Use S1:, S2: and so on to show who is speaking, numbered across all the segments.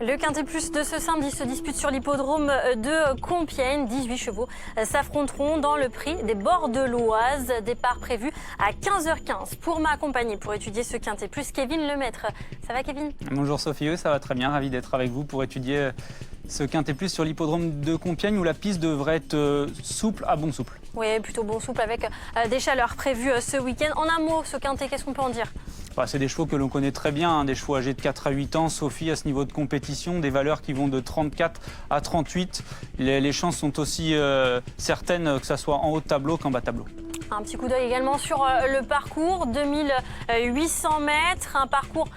S1: Le Quintet Plus de ce samedi se dispute sur l'hippodrome de Compiègne. 18 chevaux s'affronteront dans le prix des bords de l'Oise. Départ prévu à 15h15. Pour m'accompagner, pour étudier ce Quintet Plus, Kevin Lemaître. Ça va, Kevin?
S2: Bonjour Sophie, ça va très bien. Ravi d'être avec vous pour étudier ce Quintet Plus sur l'hippodrome de Compiègne où la piste devrait être souple à bon souple.
S1: Oui, plutôt bon souple avec des chaleurs prévues ce week-end. En un mot, ce Quintet, qu'est-ce qu'on peut en dire?
S2: C'est des chevaux que l'on connaît très bien, des chevaux âgés de 4 à 8 ans. Sophie, à ce niveau de compétition, des valeurs qui vont de 34 à 38. Les chances sont aussi certaines que ça soit en haut de tableau qu'en bas de tableau.
S1: Un petit coup d'œil également sur le parcours, 2800 mètres, un parcours,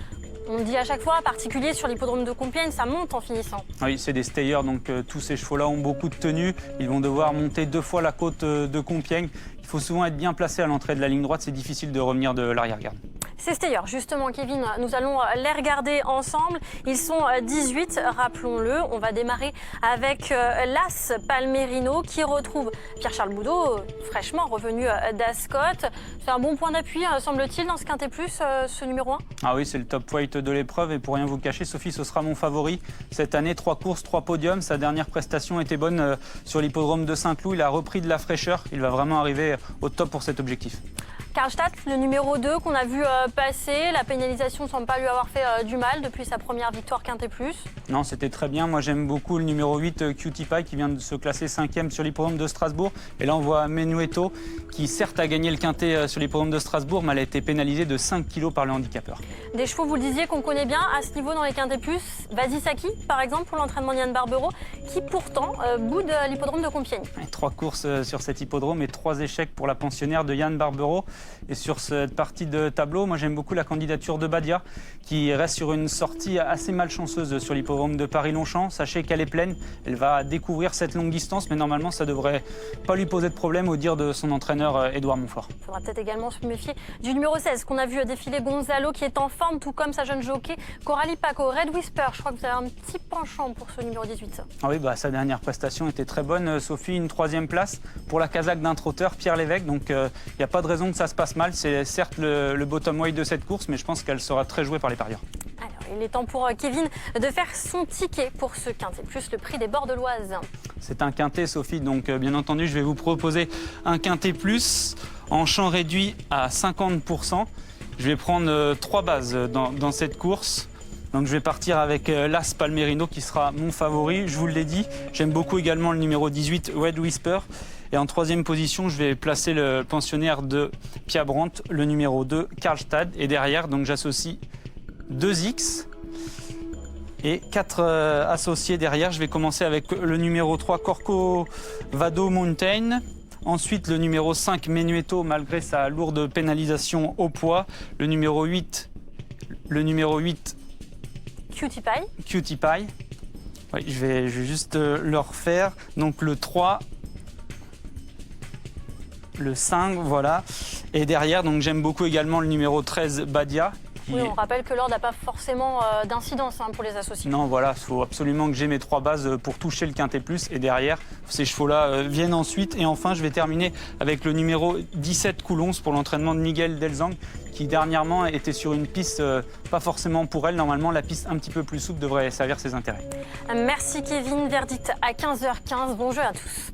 S1: on le dit à chaque fois, particulier sur l'hippodrome de Compiègne, ça monte en finissant.
S2: Oui, c'est des stayers, donc tous ces chevaux-là ont beaucoup de tenue. Ils vont devoir monter 2 fois la côte de Compiègne. Il faut souvent être bien placé à l'entrée de la ligne droite, c'est difficile de revenir de l'arrière-garde.
S1: Ces stayers, justement, Kevin, nous allons les regarder ensemble. Ils sont 18, rappelons-le. On va démarrer avec l'As Palmerino qui retrouve Pierre-Charles Boudot, fraîchement revenu d'Ascot. C'est un bon point d'appui, semble-t-il, dans ce Quintet Plus, ce numéro 1.
S2: Ah oui, c'est le top weight de l'épreuve et pour rien vous cacher, Sophie, ce sera mon favori. Cette année, 3 courses, 3 podiums. Sa dernière prestation était bonne sur l'hippodrome de Saint-Cloud. Il a repris de la fraîcheur. Il va vraiment arriver au top pour cet objectif.
S1: Karlstadt, le numéro 2 qu'on a vu passer, la pénalisation ne semble pas lui avoir fait du mal depuis sa première victoire Quintet Plus.
S2: Non, c'était très bien. Moi, j'aime beaucoup le numéro 8, Cutie Pie, qui vient de se classer 5e sur l'hippodrome de Strasbourg. Et là, on voit Menuetto, qui certes a gagné le Quintet sur l'hippodrome de Strasbourg, mais elle a été pénalisée de 5 kg par le handicapeur.
S1: Des chevaux, vous le disiez, qu'on connaît bien à ce niveau dans les Quintet Plus. Vasisaki, par exemple, pour l'entraînement de Yann Barbero, qui pourtant boude l'hippodrome de Compiègne.
S2: 3 courses sur cet hippodrome et 3 échecs pour la pensionnaire de Yann Barbero. Et sur cette partie de tableau, moi j'aime beaucoup la candidature de Badia, qui reste sur une sortie assez malchanceuse sur l'hippodrome de Paris-Longchamp. Sachez qu'elle est pleine, elle va découvrir cette longue distance, mais normalement ça ne devrait pas lui poser de problème au dire de son entraîneur Édouard Montfort.
S1: Il faudra peut-être également se méfier du numéro 16 qu'on a vu défiler Gonzalo, qui est en forme, tout comme sa jeune jockey Coralie Paco. Red Whisper, je crois que vous avez un petit penchant pour ce numéro 18.
S2: Ah oui, sa dernière prestation était très bonne. Sophie, une 3e place pour la casaque d'un trotteur, Pierre Lévesque. Donc il n'y a pas de raison que ça se passe mal. C'est certes le bottom weight de cette course, mais je pense qu'elle sera très jouée par les parieurs.
S1: Alors, il est temps pour Kevin de faire son ticket pour ce Quintet Plus, le prix des bords de l'Oise.
S2: C'est un Quintet, Sophie, donc bien entendu, je vais vous proposer un Quintet Plus en champ réduit à 50%. Je vais prendre 3 bases dans cette course. Donc je vais partir avec l'As Palmerino qui sera mon favori. Je vous l'ai dit, j'aime beaucoup également le numéro 18, Red Whisper. Et en 3e position, je vais placer le pensionnaire de Pia Brandt, le numéro 2, Karlstadt. Et derrière, donc j'associe 2 X et 4 associés derrière. Je vais commencer avec le numéro 3, Corcovado Mountain. Ensuite, le numéro 5, Menuetto, malgré sa lourde pénalisation au poids. Le numéro 8,
S1: Cutie Pie.
S2: Cutie Pie. Oui, je vais juste le refaire. Donc le 3, le 5, voilà. Et derrière, donc j'aime beaucoup également le numéro 13, Badia.
S1: Oui, on rappelle que l'ordre n'a pas forcément d'incidence pour les associés.
S2: Non, voilà, il faut absolument que j'ai mes 3 bases pour toucher le Quintet Plus. Et derrière, ces chevaux-là viennent ensuite. Et enfin, je vais terminer avec le numéro 17, Coulons, pour l'entraînement de Miguel Delzang, qui dernièrement était sur une piste pas forcément pour elle. Normalement, la piste un petit peu plus souple devrait servir ses intérêts.
S1: Merci Kevin. Verdict à 15h15. Bon jeu à tous.